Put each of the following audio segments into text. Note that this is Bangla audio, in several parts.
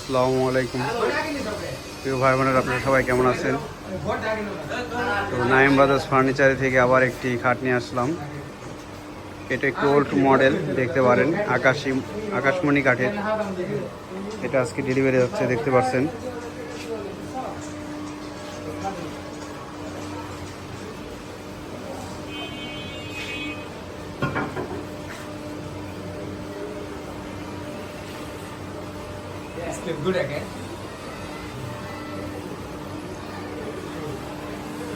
আসসালামু আলাইকুম প্রিয় ভাই বোনেরা, আপনারা সবাই কেমন আছেন? তো নাইম ব্রাদার্স ফার্নিচার থেকে আবার একটি খাট নিয়ে আসলাম। এটা একটু ওল্ড মডেল, দেখতে পারেন আকাশমণি কাঠের। এটা আজকে ডেলিভারি হচ্ছে, দেখতে পাচ্ছেন।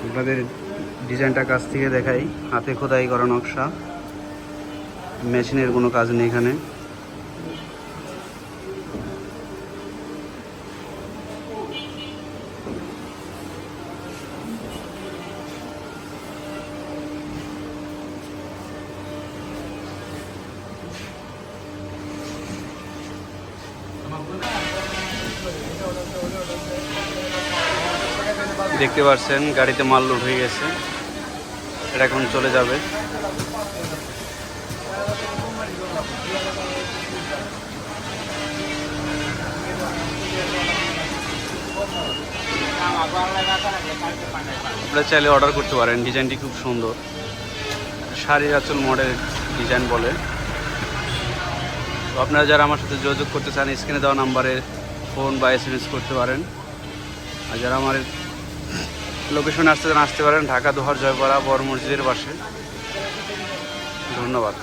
আপনাদের ডিজাইনটা কাছ থেকে দেখাই। হাতে খোদাই করা নকশা, মেশিনের কোনো কাজ নেই এখানে। দেখতে পাচ্ছেন গাড়িতে মাল লোড হয়ে গেছে, এটা এখন চলে যাবে। আপনারা চাইলে অর্ডার করতে পারেন। ডিজাইনটি খুব সুন্দর, শাড়ির আঁচল মডেল ডিজাইন বলে। তো আপনারা যারা আমার সাথে যোগাযোগ করতে চান, স্ক্রিনে দেওয়া নাম্বারে ফোন বা SMS করতে পারেন। আর যারা আমার লোকেশনে আসতে চান, আসতে পারেন। ঢাকা দোহার জয়পাড়া বড় মসজিদের পাশে। ধন্যবাদ।